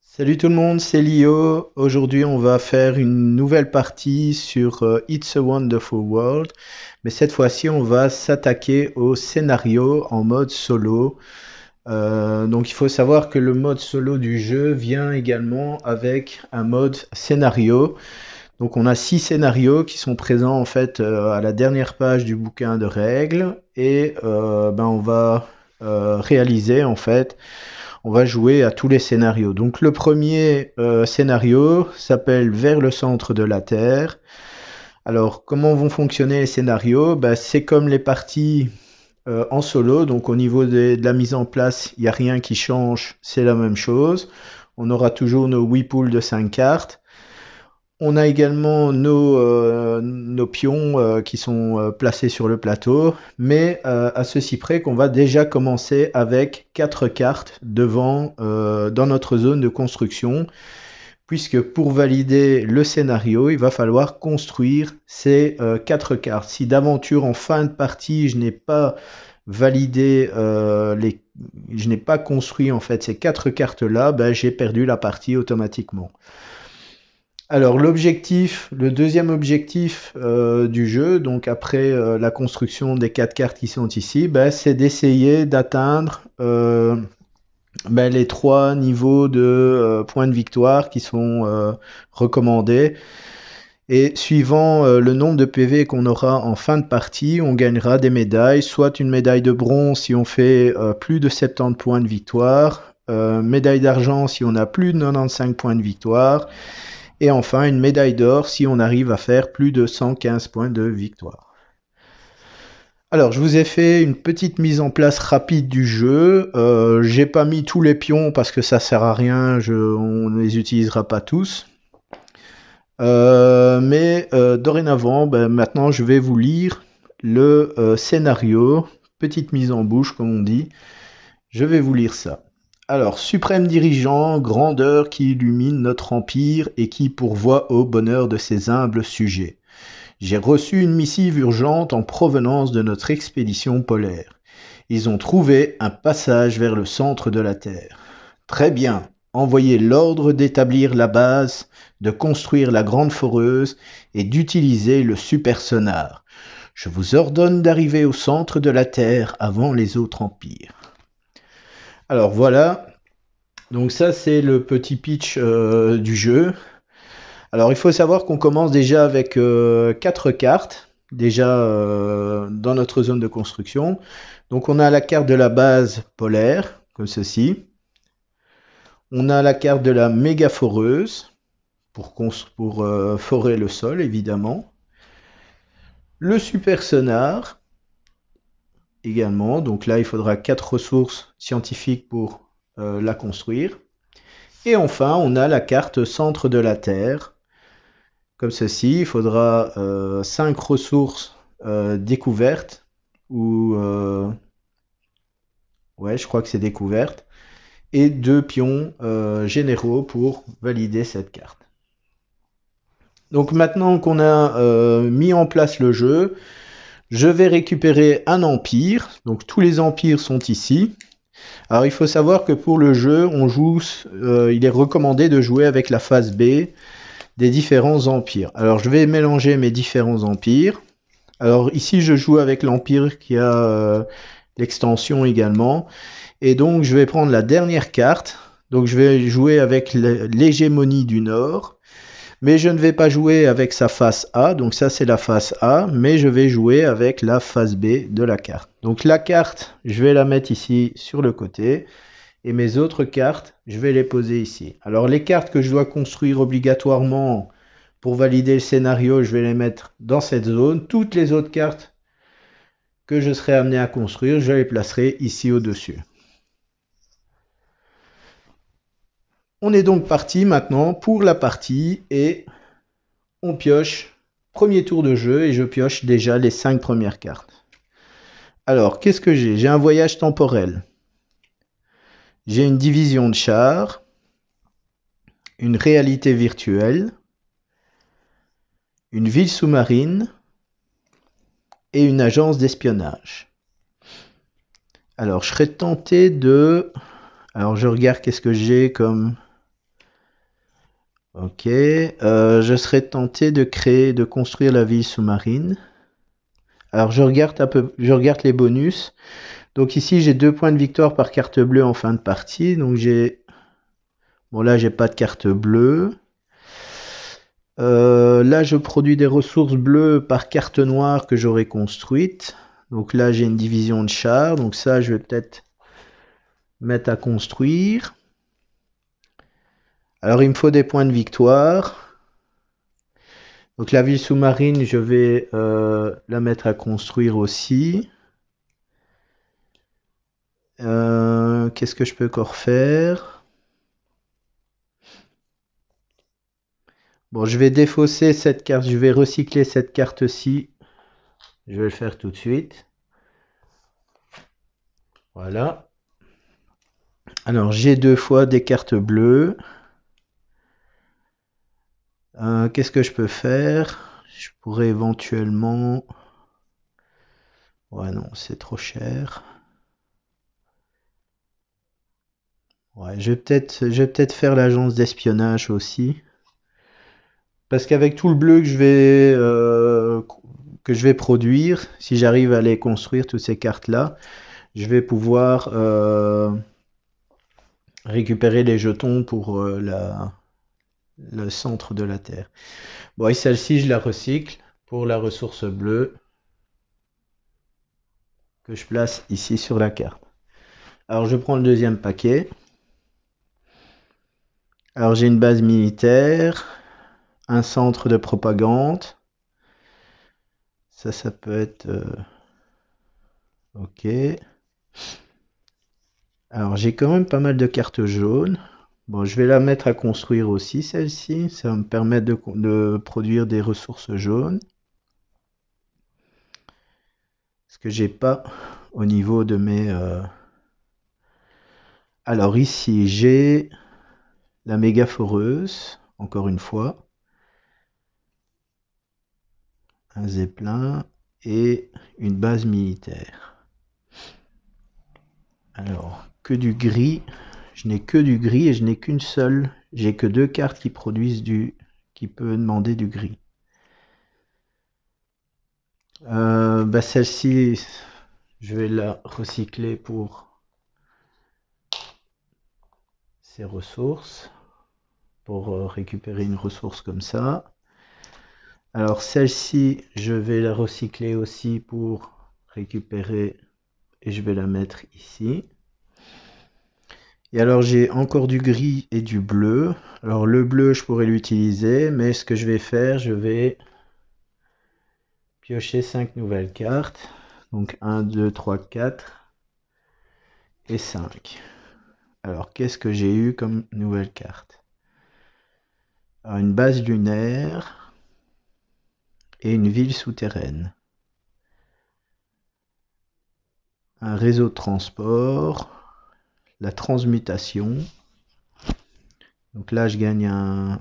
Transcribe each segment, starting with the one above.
Salut tout le monde, c'est Lio. Aujourd'hui, on va faire une nouvelle partie sur It's a Wonderful World. Mais cette fois-ci, on va s'attaquer au scénario en mode solo. Donc, il faut savoir que le mode solo du jeu vient également avec un mode scénario. Donc, on a 6 scénarios qui sont présents en fait à la dernière page du bouquin de règles. Et on va réaliser en fait on va jouer à tous les scénarios. Donc le premier scénario s'appelle Vers le centre de la Terre. Alors comment vont fonctionner les scénarios? C'est comme les parties en solo, donc au niveau de la mise en place, il n'y a rien qui change, c'est la même chose. On aura toujours nos 8 poules de 5 cartes. On a également nos pions qui sont placés sur le plateau, mais à ceci près qu'on va déjà commencer avec 4 cartes devant dans notre zone de construction, puisque pour valider le scénario, il va falloir construire ces 4 cartes. Si d'aventure en fin de partie, je n'ai pas validé je n'ai pas construit en fait ces 4 cartes-là, j'ai perdu la partie automatiquement. Alors l'objectif, le deuxième objectif du jeu, donc après la construction des 4 cartes qui sont ici, c'est d'essayer d'atteindre les 3 niveaux de points de victoire qui sont recommandés. Et suivant le nombre de PV qu'on aura en fin de partie, on gagnera des médailles, soit une médaille de bronze si on fait plus de 70 points de victoire, médaille d'argent si on a plus de 95 points de victoire, et enfin, une médaille d'or si on arrive à faire plus de 115 points de victoire. Alors, je vous ai fait une petite mise en place rapide du jeu. J'ai pas mis tous les pions parce que ça sert à rien, on ne les utilisera pas tous. Mais dorénavant, maintenant, je vais vous lire le scénario. Petite mise en bouche, comme on dit. Je vais vous lire ça. Alors, suprême dirigeant, grandeur qui illumine notre empire et qui pourvoit au bonheur de ses humbles sujets. J'ai reçu une missive urgente en provenance de notre expédition polaire. Ils ont trouvé un passage vers le centre de la Terre. Très bien, envoyez l'ordre d'établir la base, de construire la grande foreuse et d'utiliser le super sonar. Je vous ordonne d'arriver au centre de la Terre avant les autres empires. Alors voilà, donc ça c'est le petit pitch du jeu. Alors il faut savoir qu'on commence déjà avec 4 cartes, déjà dans notre zone de construction. Donc on a la carte de la base polaire, comme ceci. On a la carte de la méga foreuse, pour forer le sol évidemment. Le super sonar, également, donc là il faudra 4 ressources scientifiques pour la construire. Et enfin on a la carte centre de la Terre, comme ceci. Il faudra 5 ressources découvertes, ou ouais, je crois que c'est découverte, et 2 pions généraux pour valider cette carte. Donc maintenant qu'on a mis en place le jeu, je vais récupérer un empire. Donc tous les empires sont ici. Alors il faut savoir que pour le jeu, il est recommandé de jouer avec la phase B des différents empires. Alors je vais mélanger mes différents empires. Alors ici je joue avec l'empire qui a l'extension également. Et donc je vais prendre la dernière carte. Donc je vais jouer avec l'hégémonie du Nord. Mais je ne vais pas jouer avec sa face A, donc ça c'est la face A, mais je vais jouer avec la face B de la carte. Donc la carte, je vais la mettre ici sur le côté, et mes autres cartes, je vais les poser ici. Alors les cartes que je dois construire obligatoirement pour valider le scénario, je vais les mettre dans cette zone. Toutes les autres cartes que je serai amené à construire, je les placerai ici au-dessus. On est donc parti maintenant pour la partie et on pioche. Premier tour de jeu et je pioche déjà les 5 premières cartes. Alors, qu'est-ce que j'ai? J'ai un voyage temporel. J'ai une division de chars. Une réalité virtuelle. Une ville sous-marine. Et une agence d'espionnage. Alors, je serais tenté de... Alors, je regarde qu'est-ce que j'ai comme Ok, je serais tenté de construire la ville sous-marine. Alors je regarde les bonus. Donc ici j'ai 2 points de victoire par carte bleue en fin de partie. Donc bon là j'ai pas de carte bleue. Là je produis des ressources bleues par carte noire que j'aurais construite. Donc là j'ai une division de chars. Donc ça je vais peut-être mettre à construire. Alors il me faut des points de victoire. Donc la ville sous-marine, je vais la mettre à construire aussi. Qu'est-ce que je peux encore faire? Bon, je vais défausser cette carte, je vais recycler cette carte-ci. Je vais le faire tout de suite. Voilà. Alors j'ai 2 fois des cartes bleues. Qu'est-ce que je peux faire? Je pourrais éventuellement... Ouais, non, c'est trop cher. Ouais, je vais peut-être faire l'agence d'espionnage aussi. Parce qu'avec tout le bleu que je vais produire, si j'arrive à les construire, toutes ces cartes-là, je vais pouvoir récupérer les jetons pour le centre de la Terre. Bon, et celle-ci, je la recycle pour la ressource bleue que je place ici sur la carte. Alors, je prends le deuxième paquet. Alors, j'ai une base militaire, un centre de propagande. Ça peut être... ok. Alors, j'ai quand même pas mal de cartes jaunes. Bon, je vais la mettre à construire aussi, celle-ci. Ça va me permettre de produire des ressources jaunes. Ce que j'ai pas au niveau de mes... Alors ici, j'ai la méga foreuse, encore une fois. Un zeppelin et une base militaire. Alors, que du gris. Je n'ai que du gris et je n'ai qu'une seule. J'ai que 2 cartes qui produisent qui peut demander du gris. Bah celle-ci, je vais la recycler pour ses ressources, pour récupérer une ressource comme ça. Alors celle-ci, je vais la recycler aussi pour récupérer et je vais la mettre ici. Et alors j'ai encore du gris et du bleu. Alors le bleu, je pourrais l'utiliser, mais ce que je vais faire, je vais piocher 5 nouvelles cartes. Donc 1, 2, 3, 4 et 5. Alors qu'est-ce que j'ai eu comme nouvelle carte? Alors, une base lunaire et une ville souterraine. Un réseau de transport, la transmutation. Donc là, je gagne un...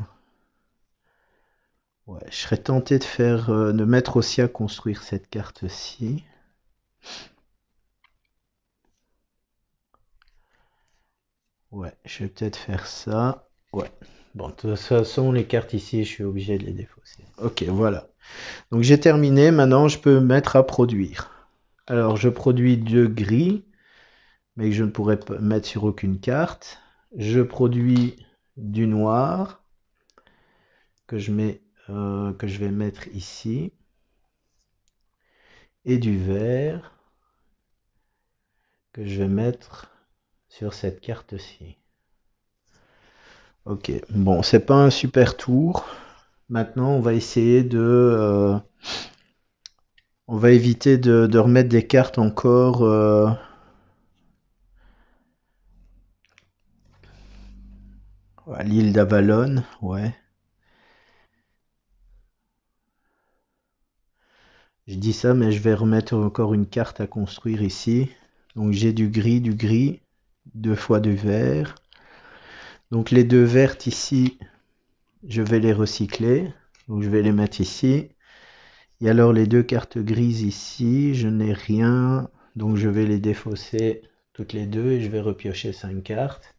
Ouais, je serais tenté de mettre aussi à construire cette carte-ci. Ouais, je vais peut-être faire ça. Ouais. Bon, de toute façon, les cartes ici, je suis obligé de les défausser. Ok, voilà. Donc j'ai terminé. Maintenant, je peux mettre à produire. Alors, je produis 2 gris, mais que je ne pourrais pas mettre sur aucune carte. Je produis du noir que je vais mettre ici et du vert que je vais mettre sur cette carte-ci. Ok, bon, c'est pas un super tour. Maintenant, on va essayer on va éviter de remettre des cartes encore. À l'île d'Avalon, ouais. Je dis ça, mais je vais remettre encore une carte à construire ici. Donc j'ai du gris, 2 fois du vert. Donc les 2 vertes ici, je vais les recycler. Donc je vais les mettre ici. Et alors les 2 cartes grises ici, je n'ai rien. Donc je vais les défausser toutes les 2 et je vais repiocher 5 cartes.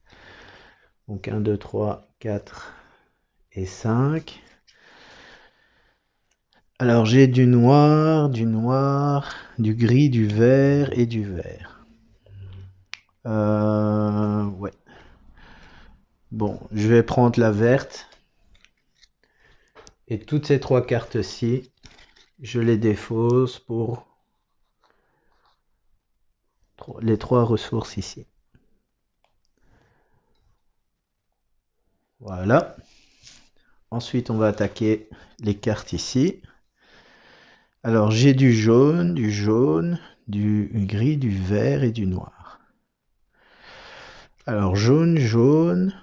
Donc 1, 2, 3, 4 et 5. Alors j'ai du noir, du gris, du vert et du vert. Ouais. Bon, je vais prendre la verte. Et toutes ces trois cartes-ci, je les défausse pour les trois ressources ici. Voilà. Ensuite, on va attaquer les cartes ici. Alors, j'ai du jaune, du gris, du vert et du noir. Alors, jaune.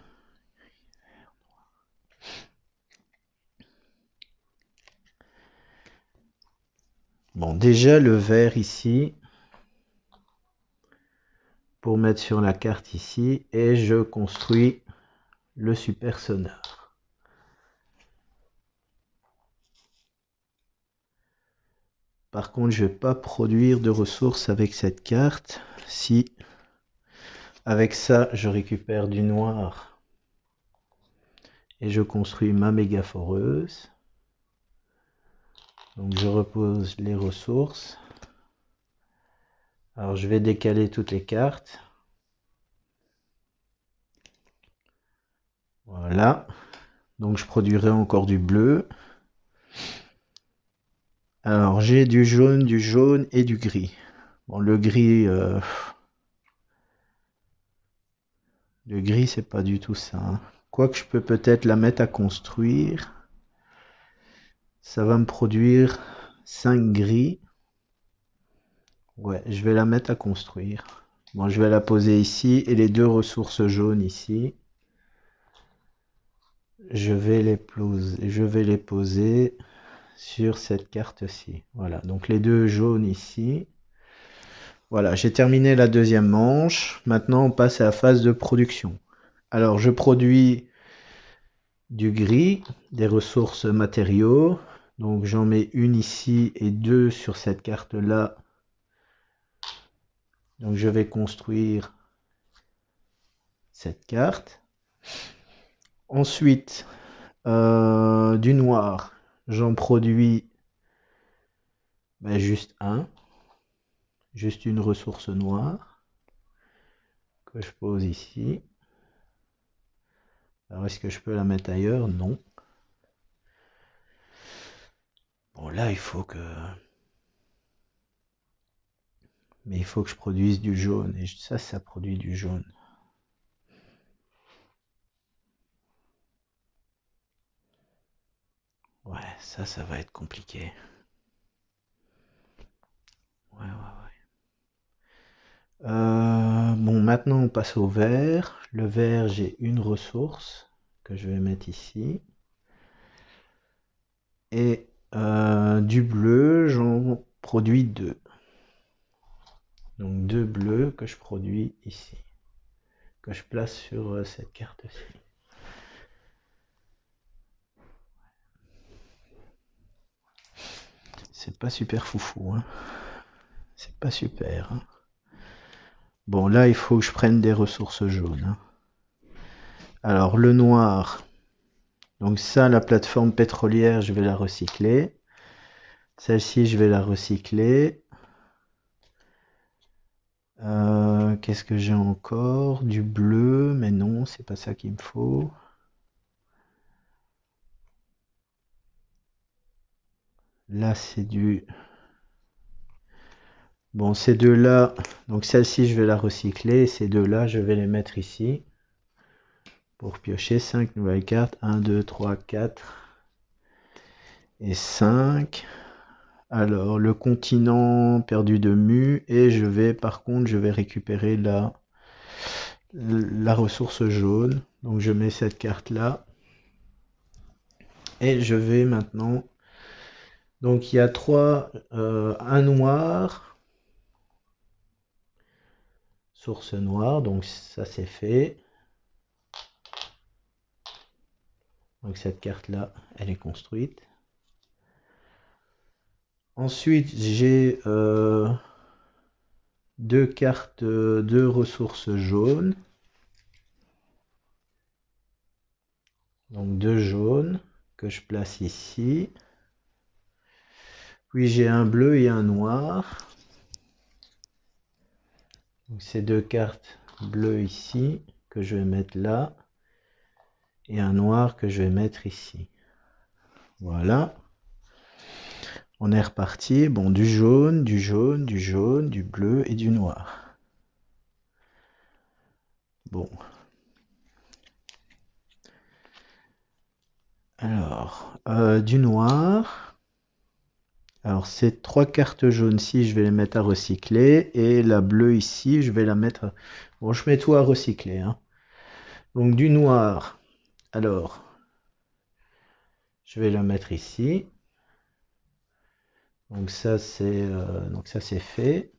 Bon, déjà le vert ici, pour mettre sur la carte ici, et je construis le super sonar. Par contre, je ne vais pas produire de ressources avec cette carte. Si avec ça, je récupère du noir et je construis ma méga foreuse. Donc je repose les ressources. Alors je vais décaler toutes les cartes. Voilà. Donc je produirai encore du bleu. Alors j'ai du jaune et du gris. Bon, le gris c'est pas du tout ça, hein. Quoique je peux peut-être la mettre à construire. Ça va me produire 5 gris. Ouais, je vais la mettre à construire. Bon, je vais la poser ici et les deux ressources jaunes ici. Je vais les poser sur cette carte-ci. Voilà, donc les deux jaunes ici. Voilà, j'ai terminé la deuxième manche. Maintenant, on passe à la phase de production. Alors, je produis du gris, des ressources matériaux. Donc, j'en mets une ici et deux sur cette carte-là. Donc, je vais construire cette carte. Ensuite, du noir, j'en produis juste une ressource noire que je pose ici. Alors est-ce que je peux la mettre ailleurs? Non. Bon là il faut que je produise du jaune et ça produit du jaune. Ouais, ça va être compliqué. Ouais. Bon, maintenant on passe au vert. Le vert, j'ai une ressource que je vais mettre ici. Et du bleu, j'en produis deux. Donc deux bleus que je produis ici. Que je place sur cette carte-ci. C'est pas super foufou, hein. C'est pas super, hein. Bon, là, il faut que je prenne des ressources jaunes, hein. Alors, le noir. Donc ça, la plateforme pétrolière, je vais la recycler. Celle-ci, je vais la recycler. Qu'est-ce que j'ai encore? Du bleu, mais non, c'est pas ça qu'il me faut. Là, c'est du... Bon, ces deux-là, donc celle-ci, je vais la recycler. Ces deux-là, je vais les mettre ici. Pour piocher 5 nouvelles cartes. 1, 2, 3, 4 et 5. Alors, le continent perdu de mu. Et par contre, je vais récupérer la ressource jaune. Donc, je mets cette carte-là. Et je vais maintenant... Donc, il y a un noir. Source noire. Donc, ça, c'est fait. Donc, cette carte-là, elle est construite. Ensuite, j'ai deux cartes, deux ressources jaunes. Donc 2 jaunes que je place ici. Puis j'ai un bleu et un noir. Donc ces 2 cartes bleues ici que je vais mettre là. Et un noir que je vais mettre ici. Voilà. On est reparti. Bon, du jaune, du jaune, du jaune, du bleu et du noir. Bon. Alors, du noir. Alors, ces 3 cartes jaunes-ci, je vais les mettre à recycler. Et la bleue ici, je vais la mettre... Bon, je mets tout à recycler, hein. Donc, du noir. Alors, je vais la mettre ici. Donc ça, c'est fait.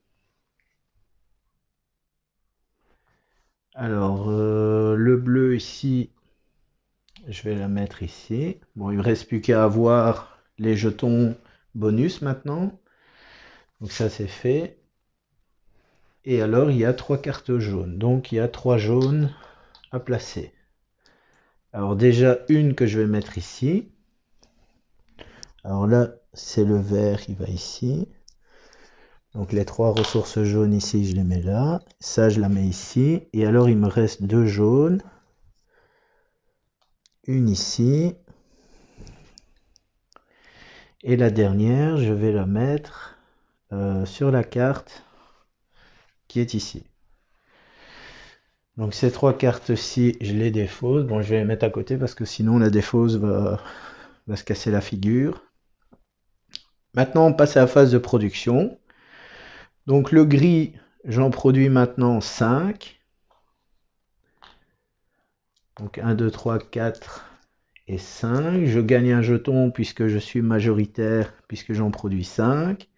Alors, le bleu ici, je vais la mettre ici. Bon, il me reste plus qu'à avoir les jetons bonus maintenant. Donc ça, c'est fait. Et alors, il y a 3 cartes jaunes. Donc, il y a 3 jaunes à placer. Alors déjà, une que je vais mettre ici. Alors là, c'est le vert qui va ici. Donc les 3 ressources jaunes ici, je les mets là. Ça, je la mets ici. Et alors, il me reste 2 jaunes. Une ici. Et la dernière, je vais la mettre sur la carte qui est ici. Donc ces 3 cartes-ci, je les défausse. Bon, je vais les mettre à côté parce que sinon la défausse va se casser la figure. Maintenant, on passe à la phase de production. Donc le gris, j'en produis maintenant 5. Donc 1, 2, 3, 4 et 5. Je gagne un jeton puisque je suis majoritaire, puisque j'en produis 5.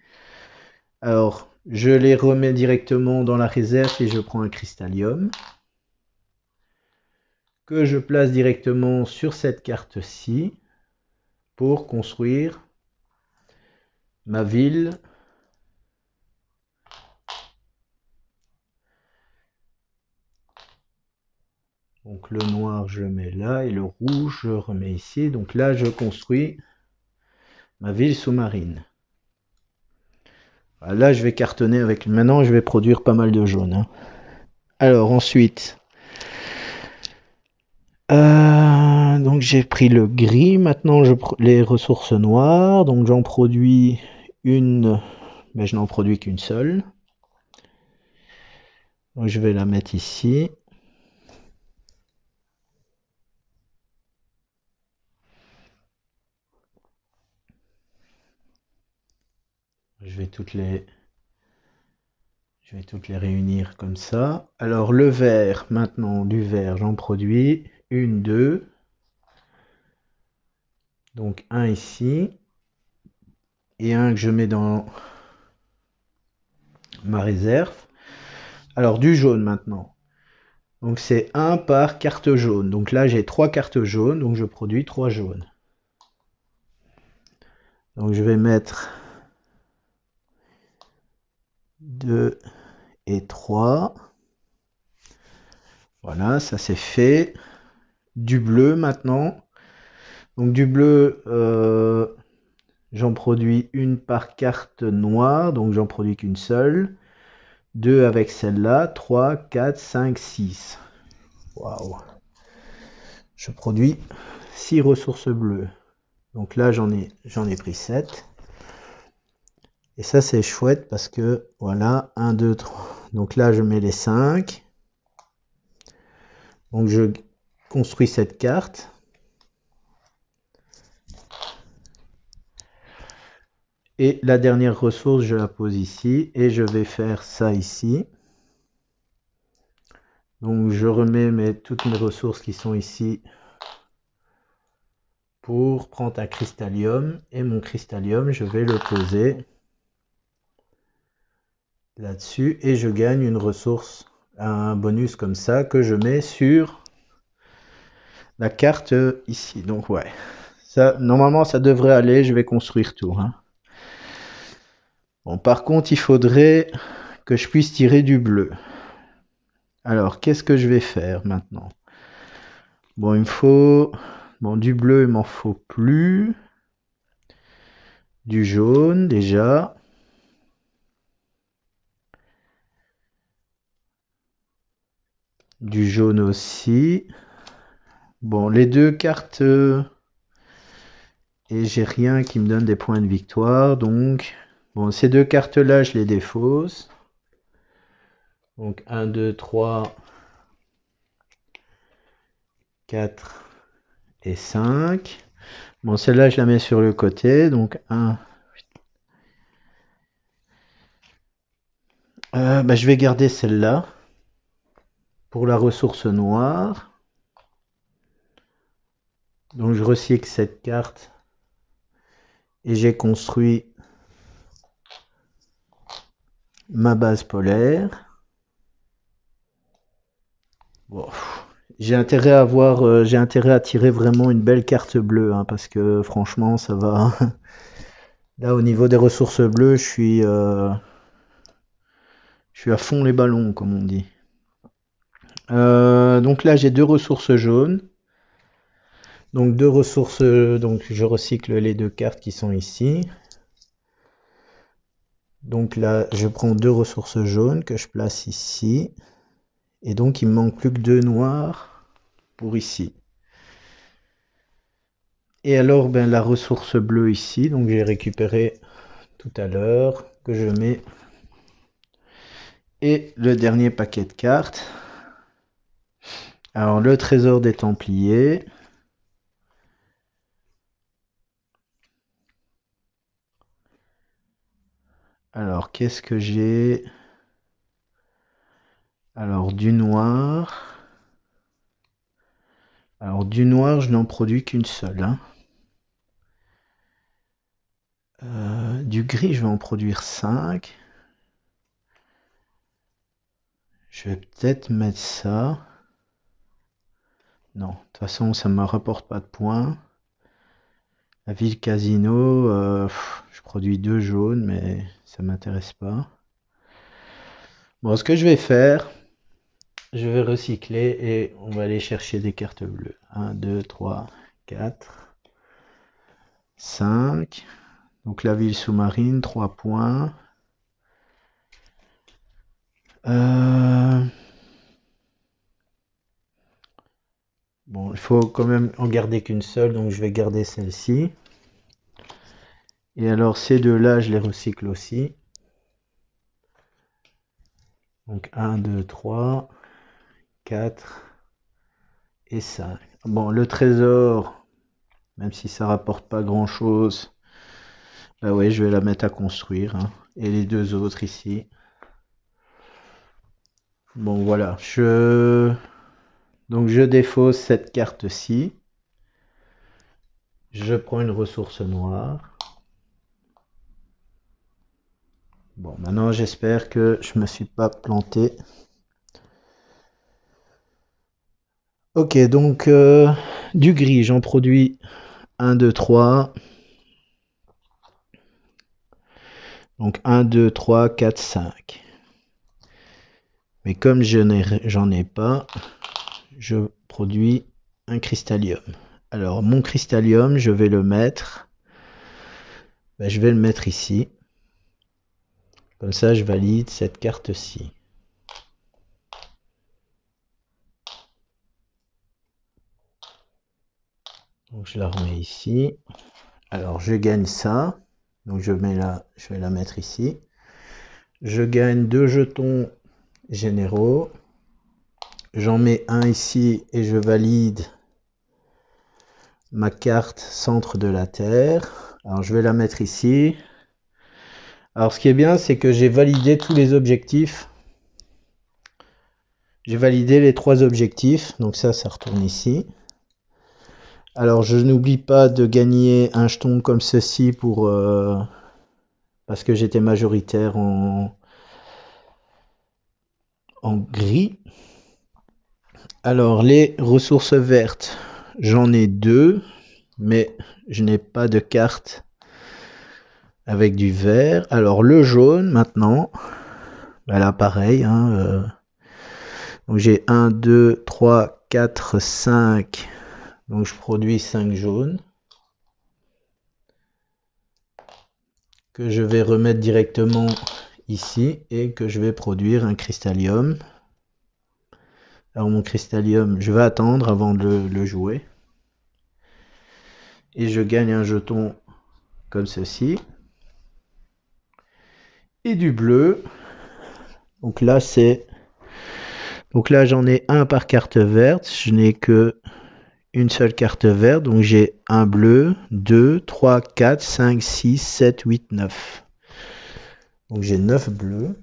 Alors, je les remets directement dans la réserve et je prends un cristallium que je place directement sur cette carte-ci pour construire ma ville. Donc le noir, je le mets là et le rouge, je le remets ici. Donc là, je construis ma ville sous-marine. Là, je vais cartonner avec... Maintenant, je vais produire pas mal de jaune, hein. Alors, ensuite... donc, j'ai pris le gris. Maintenant, les ressources noires. Donc, j'en produis une... Mais je n'en produis qu'une seule. Donc, je vais la mettre ici. Je vais toutes les réunir comme ça. Alors le vert, maintenant du vert, j'en produis une, deux. Donc un ici. Et un que je mets dans ma réserve. Alors du jaune maintenant. Donc c'est 1 par carte jaune. Donc là j'ai 3 cartes jaunes, donc je produis 3 jaunes. Donc je vais mettre 2 et 3. Voilà, ça c'est fait. Du bleu maintenant. Donc du bleu, j'en produis une par carte noire, donc j'en produis qu'une seule. 2 avec celle-là, 3, 4, 5, 6. Waouh. Je produis 6 ressources bleues. Donc là, j'en ai pris 7. Et ça, c'est chouette parce que, voilà, 1, 2, 3. Donc là, je mets les 5. Donc je construis cette carte. Et la dernière ressource, je la pose ici. Et je vais faire ça ici. Donc je remets toutes mes ressources qui sont ici pour prendre un cristallium. Et mon cristallium, je vais le poser là-dessus. Et je gagne une ressource, un bonus comme ça, que je mets sur la carte ici. Donc ouais, ça, normalement ça devrait aller. Je vais construire tout, hein. Bon, par contre, il faudrait que je puisse tirer du bleu. Alors, qu'est-ce que je vais faire maintenant? Bon, il me faut Bon, du bleu, il m'en faut plus. Du jaune, déjà. Du jaune aussi. Bon, les deux cartes... et j'ai rien qui me donne des points de victoire. Donc, bon, ces deux cartes-là, je les défausse. Donc, 1, 2, 3, 4 et 5. Bon, celle-là, je la mets sur le côté. Donc, 1... bah, je vais garder celle-là pour la ressource noire. Donc je recycle cette carte et j'ai construit ma base polaire. Bon, j'ai intérêt à avoir, j'ai intérêt à tirer vraiment une belle carte bleue, hein, parce que franchement ça va. Là au niveau des ressources bleues, je suis à fond les ballons comme on dit. Donc là j'ai deux ressources jaunes. Donc deux ressources, donc je recycle les deux cartes qui sont ici. Donc là je prends deux ressources jaunes que je place ici. Et donc il me manque plus que deux noirs pour ici. Et alors ben, la ressource bleue ici, donc j'ai récupéré tout à l'heure, que je mets. Et le dernier paquet de cartes. Alors le trésor des Templiers. Alors qu'est-ce que j'ai? Alors du noir. Alors du noir, je n'en produis qu'une seule. Hein. Du gris, je vais en produire 5. Je vais peut-être mettre ça. Non, de toute façon, ça ne me rapporte pas de points. La ville casino, je produis deux jaunes, mais ça m'intéresse pas. Bon, ce que je vais faire, je vais recycler et on va aller chercher des cartes bleues. 1, 2, 3, 4, 5. Donc la ville sous-marine, 3 points. Bon, il faut quand même en garder qu'une seule, donc je vais garder celle-ci. Et alors ces deux-là, je les recycle aussi. Donc 1, 2, 3, 4 et 5. Bon, le trésor, même si ça rapporte pas grand-chose, bah ouais, je vais la mettre à construire. Hein. Et les deux autres ici. Bon, voilà. Donc je défausse cette carte-ci. Je prends une ressource noire. Bon, maintenant j'espère que je me suis pas planté. Ok, donc du gris, j'en produis 1, 2, 3. Donc 1, 2, 3, 4, 5. Mais comme j'en ai pas, je produis un cristallium. Alors mon cristallium, je vais le mettre. Ben, je vais le mettre ici. Comme ça, je valide cette carte-ci. Donc je la remets ici. Alors je gagne ça. Donc je vais la mettre ici. Je gagne 2 jetons généraux. J'en mets un ici et je valide ma carte centre de la Terre. Alors je vais la mettre ici. Alors ce qui est bien, c'est que j'ai validé tous les objectifs. J'ai validé les 3 objectifs. Donc ça retourne ici. Alors je n'oublie pas de gagner un jeton comme ceci pour parce que j'étais majoritaire en gris. Alors les ressources vertes, j'en ai 2, mais je n'ai pas de carte avec du vert. Alors le jaune maintenant, bah là pareil. Hein, donc j'ai 1, 2, 3, 4, 5. Donc je produis 5 jaunes que je vais remettre directement ici et que je vais produire un cristallium. Alors mon cristallium, je vais attendre avant de le jouer. Et je gagne un jeton comme ceci. Et du bleu. Donc là j'en ai un par carte verte. Je n'ai que une seule carte verte. Donc j'ai un bleu, 2, 3, 4, 5, 6, 7, 8, 9. Donc j'ai 9 bleus.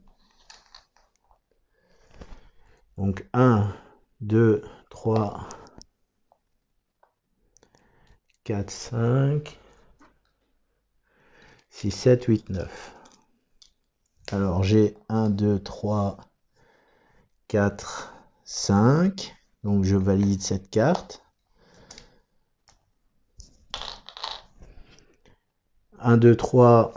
Donc 1, 2, 3, 4, 5, 6, 7, 8, 9. Alors j'ai 1, 2, 3, 4, 5. Donc je valide cette carte. 1, 2, 3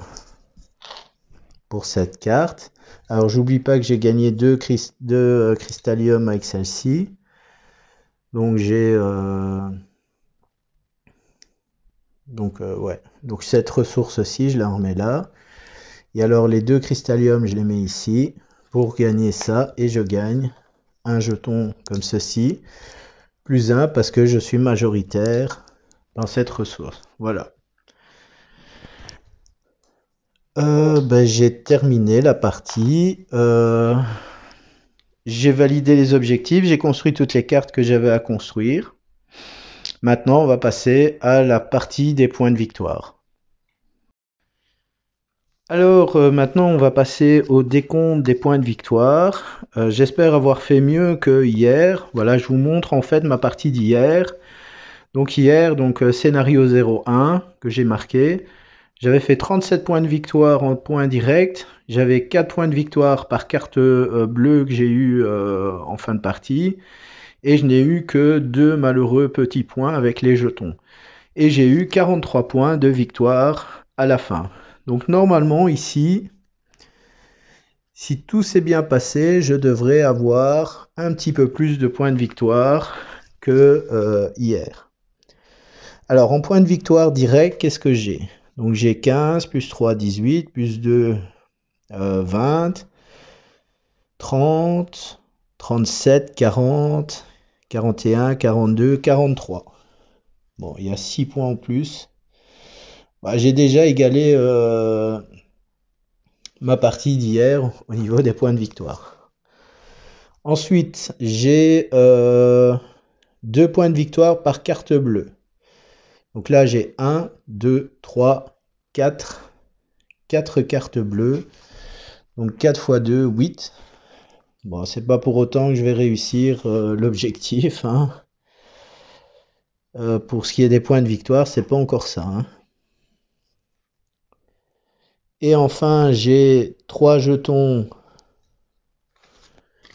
pour cette carte. Alors j'oublie pas que j'ai gagné deux cristallium avec celle-ci. Donc j'ai ouais. Donc cette ressource-ci, je la remets là. Et alors les deux cristalliums, je les mets ici pour gagner ça. Et je gagne un jeton comme ceci. Plus 1 parce que je suis majoritaire dans cette ressource. Voilà. J'ai terminé la partie. J'ai validé les objectifs. J'ai construit toutes les cartes que j'avais à construire. Maintenant, on va passer à la partie des points de victoire. Alors, maintenant, on va passer au décompte des points de victoire. J'espère avoir fait mieux que hier. Voilà, je vous montre en fait ma partie d'hier. Donc hier, scénario 01 que j'ai marqué. J'avais fait 37 points de victoire en points directs. J'avais 4 points de victoire par carte bleue que j'ai eu en fin de partie. Et je n'ai eu que 2 malheureux petits points avec les jetons. Et j'ai eu 43 points de victoire à la fin. Donc normalement ici, si tout s'est bien passé, je devrais avoir un petit peu plus de points de victoire que hier. Alors en points de victoire direct, qu'est-ce que j'ai? Donc j'ai 15, plus 3, 18, plus 2, 20, 30, 37, 40, 41, 42, 43. Bon, il y a 6 points en plus. Bah, j'ai déjà égalé ma partie d'hier au niveau des points de victoire. Ensuite, j'ai 2 points de victoire par carte bleue. Donc là, j'ai 1, 2, 3, 4 cartes bleues. Donc 4 x 2, 8. Bon, c'est pas pour autant que je vais réussir l'objectif. Hein. Pour ce qui est des points de victoire, c'est pas encore ça. Hein. Et enfin, j'ai 3 jetons.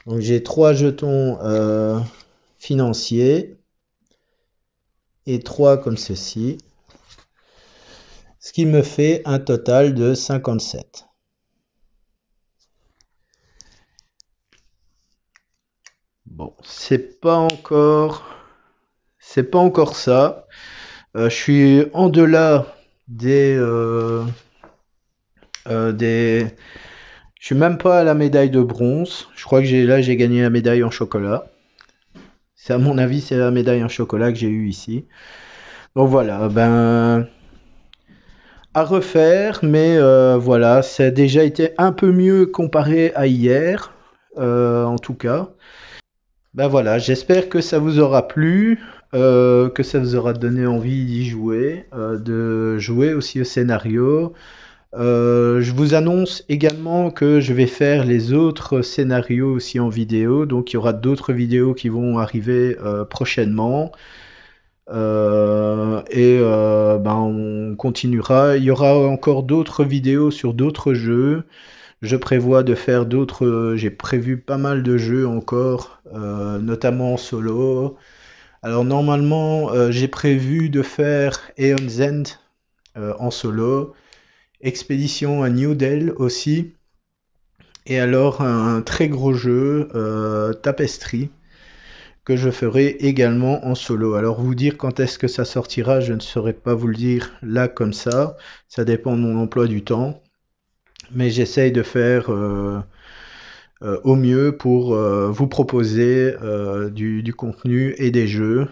Donc j'ai 3 jetons financiers. Et 3 comme ceci. Ce qui me fait un total de 57. Bon, c'est pas encore ça. Je suis en delà je suis même pas à la médaille de bronze. Je crois que j'ai gagné la médaille en chocolat. C'est à mon avis, c'est la médaille en chocolat que j'ai eue ici. Donc voilà, à refaire, mais voilà, ça a déjà été un peu mieux comparé à hier, en tout cas. Ben voilà, j'espère que ça vous aura plu, que ça vous aura donné envie d'y jouer, de jouer aussi au scénario. Je vous annonce également que je vais faire les autres scénarios aussi en vidéo, donc il y aura d'autres vidéos qui vont arriver prochainement. On continuera. Il y aura encore d'autres vidéos sur d'autres jeux. Je prévois de faire d'autres. J'ai prévu pas mal de jeux encore, notamment en solo. Alors normalement, j'ai prévu de faire Aeon's End en solo, Expédition à New Delhi aussi, et alors un très gros jeu, Tapestry, que je ferai également en solo. Alors vous dire quand est-ce que ça sortira, je ne saurais pas vous le dire là comme ça dépend de mon emploi du temps, mais j'essaye de faire au mieux pour vous proposer du contenu et des jeux.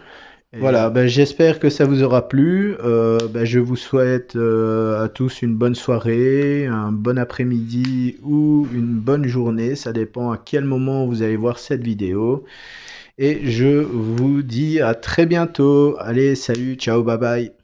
Voilà, ben, j'espère que ça vous aura plu. Ben, je vous souhaite à tous une bonne soirée, un bon après-midi ou une bonne journée. Ça dépend à quel moment vous allez voir cette vidéo. Et je vous dis à très bientôt. Allez, salut, ciao, bye bye.